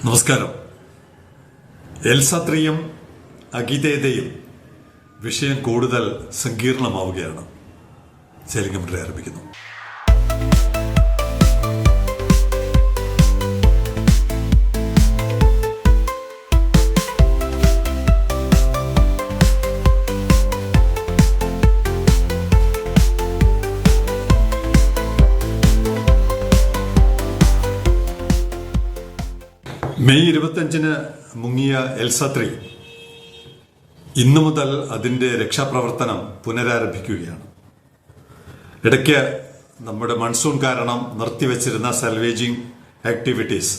നമസ്കാരം. എൽസ3യും അഗിതേതയും വിഷയം കൂടുതൽ സങ്കീർണമാവുകയാണ്. സെയിലിംഗ് കമന്ററി ആരംഭിക്കുന്നു. മെയ് 25 മുങ്ങിയ എൽസ3 ഇന്നു മുതൽ അതിൻ്റെ രക്ഷാപ്രവർത്തനം പുനരാരംഭിക്കുകയാണ്. ഇടയ്ക്ക് നമ്മുടെ മൺസൂൺ കാരണം നിർത്തിവെച്ചിരുന്ന സാൽവേജിംഗ് ആക്ടിവിറ്റീസ്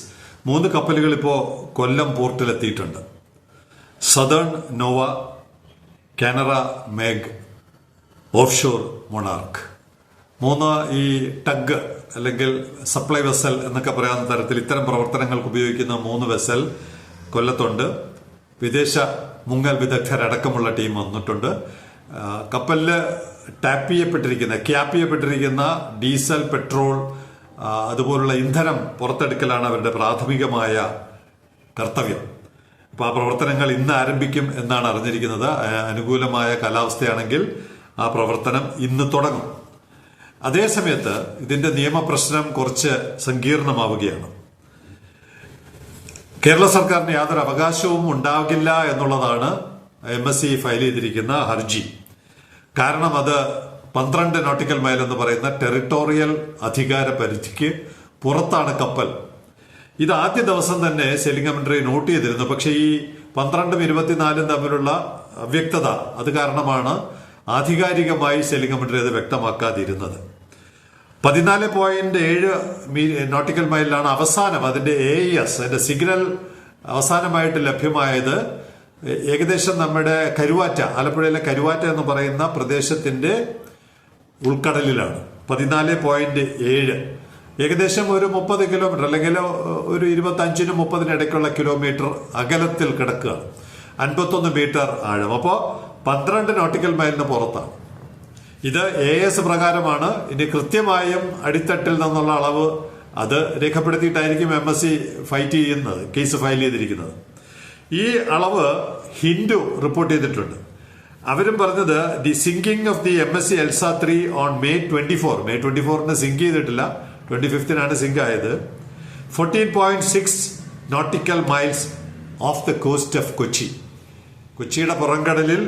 3 കപ്പലുകൾ ഇപ്പോൾ കൊല്ലം പോർട്ടിലെത്തിയിട്ടുണ്ട്. Southern nova, Canara Megh, offshore monarch. 3 ഈ ടഗ് അല്ലെങ്കിൽ സപ്ലൈ വെസൽ എന്നൊക്കെ പറയാവുന്ന തരത്തിൽ ഇത്തരം പ്രവർത്തനങ്ങൾക്ക് ഉപയോഗിക്കുന്ന 3 വെസൽ കൊല്ലത്തുണ്ട്. വിദേശ മുങ്ങൽ വിദഗ്ധരടക്കമുള്ള ടീം വന്നിട്ടുണ്ട്. കപ്പലില് ക്യാപ്പ് ചെയ്യപ്പെട്ടിരിക്കുന്ന ഡീസൽ, പെട്രോൾ, അതുപോലുള്ള ഇന്ധനം പുറത്തെടുക്കലാണ് അവരുടെ പ്രാഥമികമായ കർത്തവ്യം. അപ്പോൾ ആ പ്രവർത്തനങ്ങൾ ഇന്ന് ആരംഭിക്കും എന്നാണ് അറിഞ്ഞിരിക്കുന്നത്. അനുകൂലമായ കാലാവസ്ഥയാണെങ്കിൽ ആ പ്രവർത്തനം ഇന്ന് തുടങ്ങും. അതേസമയത്ത് ഇതിന്റെ നിയമപ്രശ്നം കുറച്ച് സങ്കീർണമാവുകയാണ്. കേരള സർക്കാരിന് യാതൊരു അവകാശവും ഉണ്ടാകില്ല എന്നുള്ളതാണ് MSC ഫയൽ ചെയ്തിരിക്കുന്ന ഹർജി. കാരണം അത് 12 നോട്ടിക്കൽ മൈൽ എന്ന് പറയുന്ന ടെറിട്ടോറിയൽ അധികാര പരിധിക്ക് പുറത്താണ് കപ്പൽ. ഇത് ആദ്യ ദിവസം തന്നെ സെയിലിംഗ് കമന്ററി നോട്ട് ചെയ്തിരുന്നു. പക്ഷേ ഈ 12ഉം 24ഉം തമ്മിലുള്ള അവ്യക്തത അത് കാരണമാണ് ആധികാരികമായി സെയിലിംഗ് കമന്ററി അത് വ്യക്തമാക്കാതിരുന്നത്. 14.7 നോട്ടിക്കൽ മൈലിലാണ് അവസാനം അതിന്റെ AES അതിന്റെ സിഗ്നൽ അവസാനമായിട്ട് ലഭ്യമായത്. ഏകദേശം നമ്മുടെ കരുവാറ്റ, ആലപ്പുഴയിലെ കരുവാറ്റ എന്ന് പറയുന്ന പ്രദേശത്തിന്റെ ഉൾക്കടലിലാണ് 14.7. ഏകദേശം ഒരു 30 കിലോമീറ്റർ അല്ലെങ്കിൽ ഒരു 25നും 30നും ഇടയ്ക്കുള്ള കിലോമീറ്റർ അകലത്തിൽ കിടക്കുകയാണ്. 51 മീറ്റർ ആഴം. അപ്പോൾ 12 നോട്ടിക്കൽ മൈലിന് പുറത്താണ്. ഇത് AES പ്രകാരമാണ്. ഇനി കൃത്യമായും അടിത്തട്ടിൽ നിന്നുള്ള അളവ് അത് രേഖപ്പെടുത്തിയിട്ടായിരിക്കും MSC കേസ് ഫയൽ ചെയ്തിരിക്കുന്നത്. ഈ അളവ് ഹിന്ദു റിപ്പോർട്ട് ചെയ്തിട്ടുണ്ട്. അവരും പറഞ്ഞത് the sinking of the MSC എൽസ3 ഓൺ May 24 സിങ്ക് ചെയ്തിട്ടില്ല, 25 സിങ്ക് ആയത്. 14.6 nautical miles of the coast of കൊച്ചിയുടെ പുറംകടലിൽ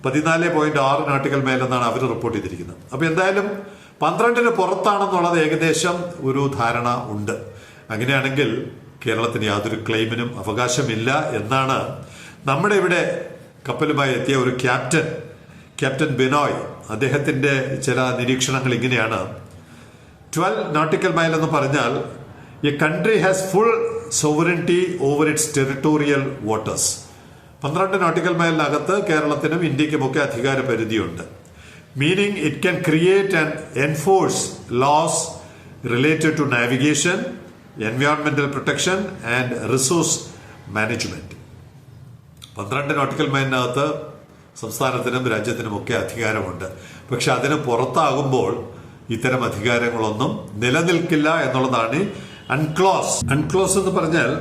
14.6 നോട്ടിക്കൽ മൈൽ എന്നാണ് അവർ റിപ്പോർട്ട് ചെയ്തിരിക്കുന്നത്. അപ്പൊ എന്തായാലും 12ന് പുറത്താണെന്നുള്ളത് ഏകദേശം ഒരു ധാരണ ഉണ്ട്. അങ്ങനെയാണെങ്കിൽ കേരളത്തിന് യാതൊരു ക്ലെയിമിനും അവകാശമില്ല എന്നാണ് നമ്മുടെ ഇവിടെ കപ്പലുമായി എത്തിയ ഒരു ക്യാപ്റ്റൻ ബിനോയ്, അദ്ദേഹത്തിന്റെ ചില നിരീക്ഷണങ്ങൾ ഇങ്ങനെയാണ്. 12 നോട്ടിക്കൽ മൈൽ എന്ന് പറഞ്ഞാൽ a country has full sovereignty over its territorial waters. 12 nautical മൈലിനകത്ത് കേരളത്തിനും ഇന്ത്യക്കുമൊക്കെ അധികാര പരിധിയുണ്ട്. Meaning it can create and enforce laws related to navigation, എൻവയോൺമെന്റൽ protection and resource management. 12 nautical മൈലിനകത്ത് സംസ്ഥാനത്തിനും രാജ്യത്തിനുമൊക്കെ അധികാരമുണ്ട്. പക്ഷെ അതിന് പുറത്താകുമ്പോൾ ഇത്തരം അധികാരങ്ങളൊന്നും നിലനിൽക്കില്ല എന്നുള്ളതാണ് അൺക്ലോസ് എന്ന് പറഞ്ഞാൽ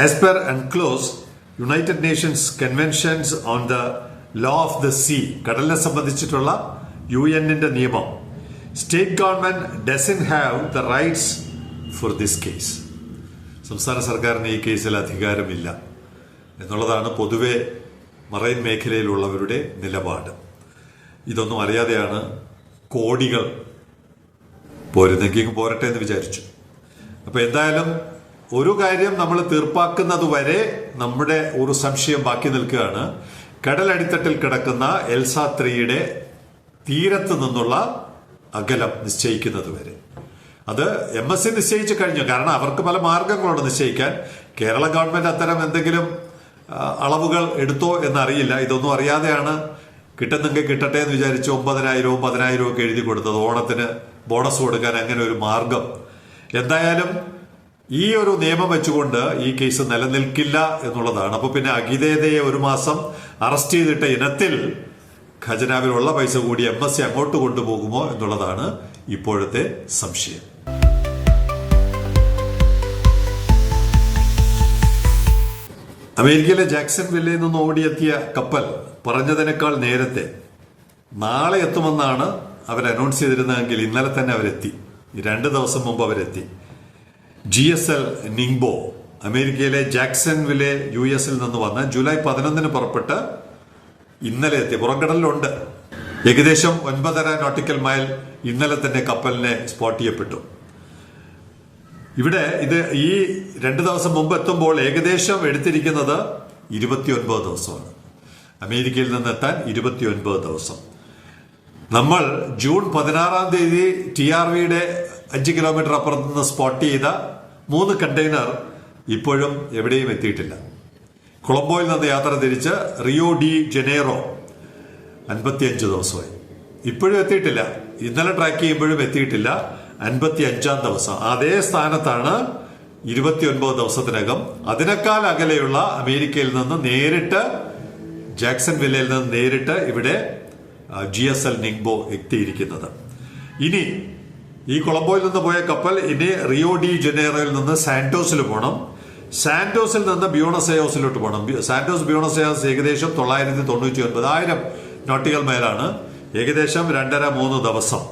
as per UNCLOS United Nations conventions on the law of the sea, കടലിനെ സംബന്ധിച്ചിട്ടുള്ള UN-ന്റെ നിയമം. State government doesn't have the rights for this case. സംസ്ഥാന സർക്കാരിന് ഈ കേസിൽ അധികാരമില്ല എന്നുള്ളതാണ് പൊതുവെ മറൈൻ മേഖലയിലുള്ളവരുടെ നിലപാട്. ഇതൊന്നും അറിയാതെയാണ് കോടികൾ പോരുന്നെങ്കിൽ പോരട്ടെ എന്ന് വിചാരിച്ചു. അപ്പൊ എന്തായാലും ഒരു കാര്യം നമ്മൾ തീർപ്പാക്കുന്നത് വരെ നമ്മുടെ ഒരു സംശയം ബാക്കി നിൽക്കുകയാണ്. കടലടിത്തട്ടിൽ കിടക്കുന്ന എൽസ3യുടെ തീരത്ത് നിന്നുള്ള അകലം നിശ്ചയിക്കുന്നത് വരെ. അത് MSC നിശ്ചയിച്ചു കഴിഞ്ഞു. കാരണം അവർക്ക് പല മാർഗങ്ങളുണ്ട് നിശ്ചയിക്കാൻ. കേരള ഗവൺമെന്റ് അത്തരം എന്തെങ്കിലും അളവുകൾ എടുത്തോ എന്നറിയില്ല. ഇതൊന്നും അറിയാതെയാണ് കിട്ടുന്നെങ്കിൽ കിട്ടട്ടെ എന്ന് വിചാരിച്ച് 9,000 10,000 ഒക്കെ എഴുതി കൊടുത്തത്. ഓണത്തിന് ബോണസ് കൊടുക്കാൻ അങ്ങനെ ഒരു മാർഗം. എന്തായാലും ഈ ഒരു നിയമം വെച്ചുകൊണ്ട് ഈ കേസ് നിലനിൽക്കില്ല എന്നുള്ളതാണ്. അപ്പൊ പിന്നെ അഗിതേതയെ 1 മാസം അറസ്റ്റ് ചെയ്തിട്ട ഇനത്തിൽ ഖജനാവിലുള്ള പൈസ കൂടി MSC അങ്ങോട്ട് കൊണ്ടുപോകുമോ എന്നുള്ളതാണ് ഇപ്പോഴത്തെ സംശയം. അമേരിക്കയിലെ ജാക്സൺ വില്ലയിൽ നിന്ന് ഓടിയെത്തിയ കപ്പൽ പറഞ്ഞതിനേക്കാൾ നേരത്തെ നാളെ എത്തുമെന്നാണ് അവർ അനൗൺസ് ചെയ്തിരുന്നതെങ്കിൽ ഇന്നലെ തന്നെ അവരെത്തി. 2 ദിവസം മുമ്പ് അവരെത്തി. GSL നിംബോ അമേരിക്കയിലെ ജാക്സൺ വില്ലെ US നിന്ന് വന്ന് ജൂലൈ 11 പുറപ്പെട്ട് ഇന്നലെ എത്തി. പുറംകടലിലുണ്ട്. ഏകദേശം 9.5 നോട്ടിക്കൽ മൈൽ ഇന്നലെ തന്നെ കപ്പലിനെ സ്പോട്ട് ചെയ്യപ്പെട്ടു. ഇവിടെ ഈ 2 ദിവസം മുമ്പ് എത്തുമ്പോൾ ഏകദേശം എടുത്തിരിക്കുന്നത് 29 ദിവസമാണ്. അമേരിക്കയിൽ നിന്നെത്താൻ 29 ദിവസം. നമ്മൾ ജൂൺ 16 തീയതി TRVയുടെ 5 കിലോമീറ്റർ അപ്പുറത്ത് നിന്ന് സ്പോട്ട് ചെയ്ത 3 കണ്ടെയ്നർ ഇപ്പോഴും എവിടെയും എത്തിയിട്ടില്ല. കൊളംബോയിൽ നിന്ന് യാത്ര തിരിച്ച് റിയോ ഡി ജനേറോ 55 ദിവസമായി. ഇപ്പോഴും എത്തിയിട്ടില്ല. ഇന്നലെ ട്രാക്ക് ചെയ്യുമ്പോഴും എത്തിയിട്ടില്ല. 55-ാം ദിവസം. അതേ സ്ഥാനത്താണ് 29 ദിവസത്തിനകം. അതിനേക്കാൾ അകലെയുള്ള അമേരിക്കയിൽ നിന്ന് നേരിട്ട് ജാക്സൺ വില്ലയിൽ നിന്ന് നേരിട്ട് ഇവിടെ GSL നിംബോ എത്തിയിരിക്കുന്നത്. ഇനി ഈ കൊളംബോയിൽ നിന്ന് പോയ കപ്പൽ ഇനി റിയോ ഡി ജനേറോയിൽ നിന്ന് സാന്റോസിൽ പോകണം. സാന്റോസിൽ നിന്ന് ബ്യൂണസ് അയേഴ്സിലോട്ട് പോകണം. സാന്റോസ് ബ്യൂണസ് അയേഴ്സ് ഏകദേശം 999 നോട്ടിക്കൽ മൈലാണ്. ഏകദേശം 2.5-3 ദിവസം.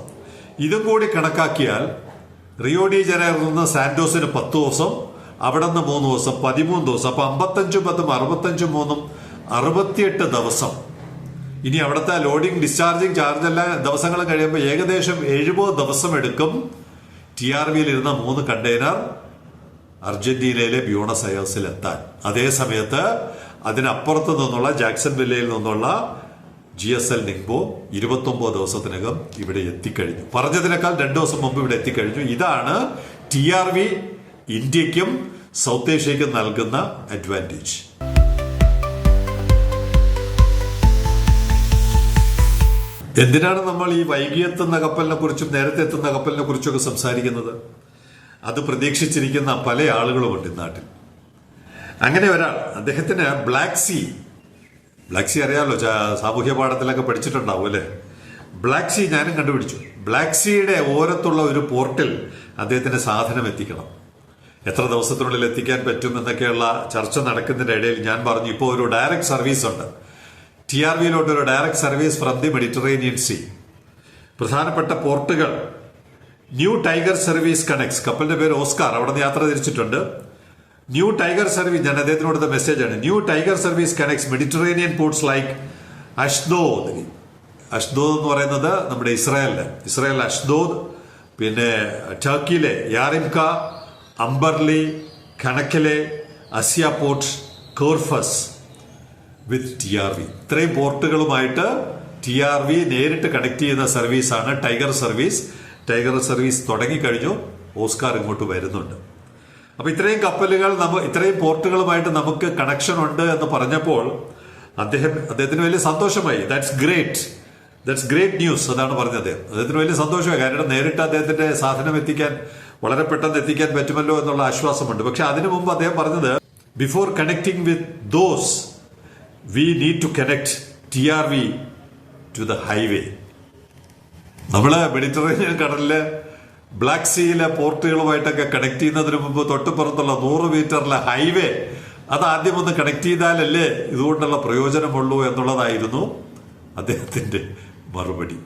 ഇതും കൂടി കണക്കാക്കിയാൽ റിയോ ഡി ജനേറോയിൽ നിന്ന് സാന്റോസിന് 10 ദിവസം, അവിടെ നിന്ന് 3 ദിവസം, 13 ദിവസം. അപ്പൊ 55-10 65-3 68 ദിവസം. ഇനി അവിടുത്തെ ലോഡിംഗ് ഡിസ്ചാർജിങ് ചാർജ് എല്ലാ ദിവസങ്ങളും കഴിയുമ്പോൾ ഏകദേശം 70 ദിവസം എടുക്കും TRVയിൽ ഇരുന്ന 3 കണ്ടെയ്നർ അർജന്റീനയിലെ ബ്യൂണസ് അയേഴ്സിൽ എത്താൻ. അതേ സമയത്ത് അതിനപ്പുറത്ത് നിന്നുള്ള ജാക്സൺ വില്ലയിൽ നിന്നുള്ള GSL നിംബോ 29 ദിവസത്തിനകം ഇവിടെ എത്തിക്കഴിഞ്ഞു. പറഞ്ഞതിനേക്കാൾ 2 ദിവസം മുമ്പ് ഇവിടെ എത്തിക്കഴിഞ്ഞു. ഇതാണ് TRV ഇന്ത്യക്കും സൗത്ത് ഏഷ്യയ്ക്കും നൽകുന്ന അഡ്വാൻറ്റേജ്. എന്തിനാണ് നമ്മൾ ഈ വൈകി എത്തുന്ന കപ്പലിനെ കുറിച്ചും നേരത്തെ എത്തുന്ന കപ്പലിനെ കുറിച്ചൊക്കെ സംസാരിക്കുന്നത്? അത് പ്രതീക്ഷിച്ചിരിക്കുന്ന പല ആളുകളുമുണ്ട് ഈ നാട്ടിൽ. അങ്ങനെ ഒരാൾ, അദ്ദേഹത്തിന് ബ്ലാക്ക് സീ അറിയാമല്ലോ, സാമൂഹ്യ പാഠത്തിലൊക്കെ പഠിച്ചിട്ടുണ്ടാവും അല്ലെ? ബ്ലാക്ക് സീ ഞാനും കണ്ടുപിടിച്ചു. ബ്ലാക്ക് സീയുടെ ഓരത്തുള്ള ഒരു പോർട്ടിൽ അദ്ദേഹത്തിന്റെ സാധനം എത്തിക്കണം. എത്ര ദിവസത്തിനുള്ളിൽ എത്തിക്കാൻ പറ്റും എന്നൊക്കെയുള്ള ചർച്ച നടക്കുന്നതിന്റെ ഇടയിൽ ഞാൻ പറഞ്ഞു, ഇപ്പോൾ ഒരു ഡയറക്റ്റ് സർവീസ് ഉണ്ട് TRVയിലോട്ട്, ഒരു direct service from the Mediterranean see. പ്രധാനപ്പെട്ട പോർട്ടുകൾ ന്യൂ ടൈഗർ സർവീസ് കണക്ട്സ്. കപ്പലിന്റെ പേര് ഓസ്കാർ. അവിടെ നിന്ന് യാത്ര തിരിച്ചിട്ടുണ്ട്. ന്യൂ ടൈഗർ സർവീസ്, ഞാൻ അദ്ദേഹത്തിനോട് മെസ്സേജാണ്. New tiger service connects Mediterranean ports like Ashdod. Ashdod എന്ന് പറയുന്നത് നമ്മുടെ ഇസ്രായേൽ അഷ്ദോദ്, പിന്നെ ടർക്കിയിലെ യാരിംക, അംബർലി, കണക്കലെ, അസിയ പോർട്ട്, കോർഫസ് വിത്ത് TRV. ഇത്രയും പോർട്ടുകളുമായിട്ട് TRV നേരിട്ട് കണക്ട് ചെയ്യുന്ന സർവീസാണ് ടൈഗർ സർവീസ്. ടൈഗർ സർവീസ് തുടങ്ങിക്കഴിഞ്ഞു. ഓസ്കാർ ഇങ്ങോട്ട് വരുന്നുണ്ട്. അപ്പൊ ഇത്രയും കപ്പലുകൾ ഇത്രയും പോർട്ടുകളുമായിട്ട് നമുക്ക് കണക്ഷൻ ഉണ്ട് എന്ന് പറഞ്ഞപ്പോൾ അദ്ദേഹത്തിന് വലിയ സന്തോഷമായി. That's great news. അതാണ് പറഞ്ഞത്. അദ്ദേഹത്തിന് വലിയ സന്തോഷമായി. കാരണം നേരിട്ട് അദ്ദേഹത്തിന്റെ സാധനം വളരെ പെട്ടെന്ന് എത്തിക്കാൻ പറ്റുമല്ലോ എന്നുള്ള ആശ്വാസമുണ്ട്. പക്ഷെ അതിനു മുമ്പ് അദ്ദേഹം പറഞ്ഞത്, before connecting with those we need to connect TRV to the highway. നമ്മള് മെഡിറ്ററേനിയൻ കടലിലെ ബ്ലാക്ക് സീയിലെ പോർട്ടുകളുമായിട്ടൊക്കെ കണക്ട് ചെയ്യുന്നതിന് മുമ്പ് തൊട്ടുപുറത്തുള്ള 100 മീറ്ററിലെ ഹൈവേ അത് ആദ്യം ഒന്ന് കണക്ട് ചെയ്താലല്ലേ ഇതുകൊണ്ടുള്ള പ്രയോജനമുള്ളൂ എന്നുള്ളതായിരുന്നു അദ്ദേഹത്തിന്റെ മറുപടി.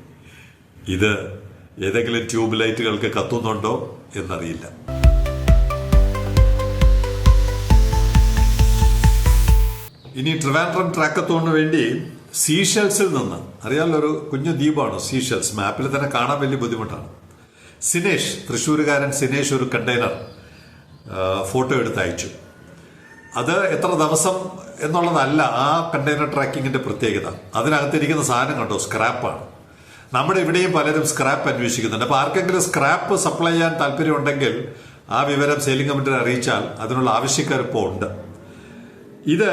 ഇത് ഏതെങ്കിലും ട്യൂബ് ലൈറ്റുകൾക്ക് കത്തുന്നുണ്ടോ എന്നറിയില്ല. ഇനി ട്രിവാൻഡ്രം ട്രാക്കത്തോണിന് വേണ്ടി സീഷെൽസിൽ നിന്ന്, അറിയാമല്ലോ ഒരു കുഞ്ഞു ദ്വീപാണ് സീഷെൽസ്, മാപ്പിൽ തന്നെ കാണാൻ വലിയ ബുദ്ധിമുട്ടാണ്. തൃശ്ശൂരുകാരൻ സിനേഷ് ഒരു കണ്ടെയ്നർ ഫോട്ടോ എടുത്ത് അയച്ചു. അത് എത്ര ദിവസം എന്നുള്ളതല്ല ആ കണ്ടെയ്നർ ട്രാക്കിങ്ങിന്റെ പ്രത്യേകത. അതിനകത്തിരിക്കുന്ന സാധനം കണ്ടോ, സ്ക്രാപ്പാണ്. നമ്മുടെ ഇവിടെയും പലരും സ്ക്രാപ്പ് അന്വേഷിക്കുന്നുണ്ട്. അപ്പൊ ആർക്കെങ്കിലും സ്ക്രാപ്പ് സപ്ലൈ ചെയ്യാൻ താല്പര്യമുണ്ടെങ്കിൽ ആ വിവരം സെയിലിംഗ് കമ്മിറ്റി അറിയിച്ചാൽ അതിനുള്ള ആവശ്യക്കാർ ഇപ്പോൾ ഉണ്ട്. ഇത്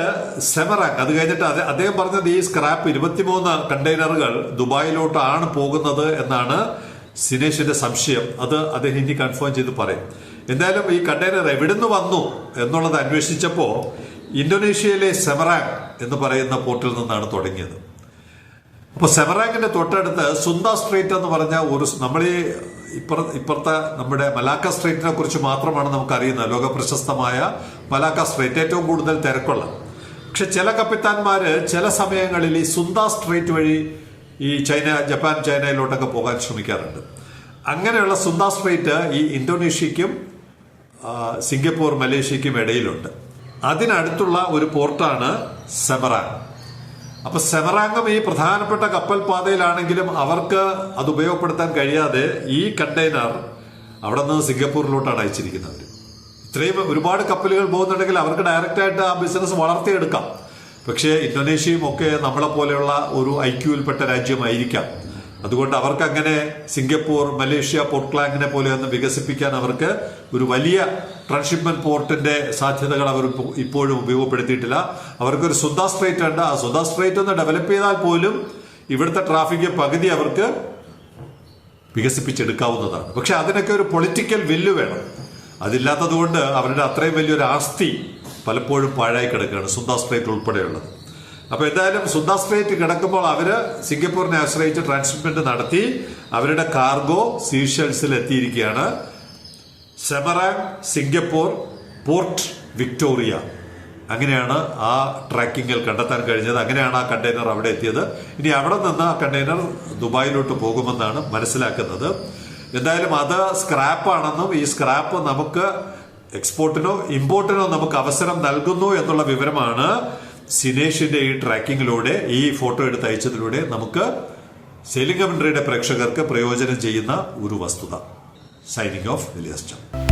സെമറാക്ക്. അത് കഴിഞ്ഞിട്ട് അദ്ദേഹം പറഞ്ഞത് ഈ സ്ക്രാപ്പ് 23 കണ്ടെയ്നറുകൾ ദുബായിലോട്ടാണ് പോകുന്നത് എന്നാണ് സിനേഷിന്റെ സംശയം. അത് അദ്ദേഹം ഇനി കൺഫേം ചെയ്ത് പറയും. എന്തായാലും ഈ കണ്ടെയ്നർ എവിടുന്ന് വന്നു എന്നുള്ളത് അന്വേഷിച്ചപ്പോ ഇന്തോനേഷ്യയിലെ സെമറാങ് എന്ന് പറയുന്ന പോർട്ടിൽ നിന്നാണ് തുടങ്ങിയത്. അപ്പൊ സെമറാങ്ങിന്റെ തൊട്ടടുത്ത് സുന്ദ സ്ട്രീറ്റ് എന്ന് പറഞ്ഞ ഒരു, നമ്മൾ ഈ ഇപ്പുറത്തെ നമ്മുടെ മലാക്ക സ്ട്രീറ്റിനെ കുറിച്ച് മാത്രമാണ് നമുക്ക് അറിയുന്നത്. ലോക പ്രശസ്തമായ മലാക്ക സ്ട്രീറ്റ്, ഏറ്റവും കൂടുതൽ തിരക്കുള്ള. പക്ഷെ ചില കപ്പിത്താന്മാര് ചില സമയങ്ങളിൽ ഈ സുന്ദ സ്ട്രേറ്റ് വഴി ഈ ജപ്പാൻ ചൈനയിലോട്ടൊക്കെ പോകാൻ ശ്രമിക്കാറുണ്ട്. അങ്ങനെയുള്ള സുന്ദ സ്ട്രേറ്റ് ഈ ഇന്തോനേഷ്യക്കും സിംഗപ്പൂർ മലേഷ്യക്കും ഇടയിലുണ്ട്. അതിനടുത്തുള്ള ഒരു പോർട്ടാണ് സെമറാങ്. അപ്പൊ സെമറാങ്ങും ഈ പ്രധാനപ്പെട്ട കപ്പൽ പാതയിലാണെങ്കിലും അവർക്ക് അത് ഉപയോഗപ്പെടുത്താൻ കഴിയാതെ ഈ കണ്ടെയ്നർ അവിടെ നിന്ന് സിംഗപ്പൂരിലോട്ടാണ് അയച്ചിരിക്കുന്നത്. ഇത്രയും ഒരുപാട് കപ്പലുകൾ പോകുന്നുണ്ടെങ്കിൽ അവർക്ക് ഡയറക്റ്റായിട്ട് ആ ബിസിനസ് വളർത്തിയെടുക്കാം. പക്ഷേ ഇന്തോനേഷ്യയും ഒക്കെ നമ്മളെ പോലെയുള്ള ഒരു ഐക്യുവിൽപ്പെട്ട രാജ്യമായിരിക്കാം. അതുകൊണ്ട് അവർക്ക് അങ്ങനെ സിംഗപ്പൂർ മലേഷ്യ പോർട്ട്ലാൻഡിനെ പോലെയൊന്നും വികസിപ്പിക്കാൻ അവർക്ക് ഒരു വലിയ ട്രാൻസ്ഷിപ്മെന്റ് പോർട്ടിന്റെ സാധ്യതകൾ അവർ ഇപ്പോഴും ഉപയോഗപ്പെടുത്തിയിട്ടില്ല. അവർക്കൊരു സുന്ദ സ്ട്രേറ്റ് ഉണ്ട്. ആ സുന്ദ സ്ട്രേറ്റ് ഒന്ന് ഡെവലപ്പ് ചെയ്താൽ പോലും ഇവിടുത്തെ ട്രാഫിക് പകുതി അവർക്ക് വികസിപ്പിച്ചെടുക്കാവുന്നതാണ്. പക്ഷെ അതിനൊക്കെ ഒരു പൊളിറ്റിക്കൽ വില്ല് വേണം. അതില്ലാത്തത് കൊണ്ട് അവരുടെ അത്രയും വലിയൊരു ആസ്തി പലപ്പോഴും പാഴായി കിടക്കുകയാണ്, സുന്ദ സ്ട്രേറ്റ് ഉൾപ്പെടെയുള്ളത്. അപ്പൊ എന്തായാലും സുന്ദ സ്ട്രേറ്റ് കിടക്കുമ്പോൾ അവര് സിംഗപ്പൂരിനെ ആശ്രയിച്ച് ട്രാൻസ്ഷിപ്മെന്റ് നടത്തി അവരുടെ കാർഗോ സീഷെൽസിൽ എത്തിയിരിക്കുകയാണ്. സെമറാങ് സിംഗപ്പൂർ പോർട്ട് വിക്ടോറിയ, അങ്ങനെയാണ് ആ ട്രാക്കിങ്ങിൽ കണ്ടെത്താൻ കഴിഞ്ഞത്. അങ്ങനെയാണ് ആ കണ്ടെയ്നർ അവിടെ എത്തിയത്. ഇനി അവിടെ നിന്ന് ആ കണ്ടെയ്നർ ദുബായിലോട്ട് പോകുമെന്നാണ് മനസ്സിലാക്കുന്നത്. എന്തായാലും അത് സ്ക്രാപ്പാണെന്നും ഈ സ്ക്രാപ്പ് നമുക്ക് എക്സ്പോർട്ടിനോ ഇമ്പോർട്ടിനോ നമുക്ക് അവസരം നൽകുന്നു എന്നുള്ള വിവരമാണ് സിനേഷിന്റെ ഈ ട്രാക്കിങ്ങിലൂടെ, ഈ ഫോട്ടോ എടുത്ത് അയച്ചതിലൂടെ നമുക്ക് സെയിലിംഗ് കമന്ററിയുടെ പ്രേക്ഷകർക്ക് പ്രയോജനം ചെയ്യുന്ന ഒരു വസ്തുത. Signing off, Elias charm.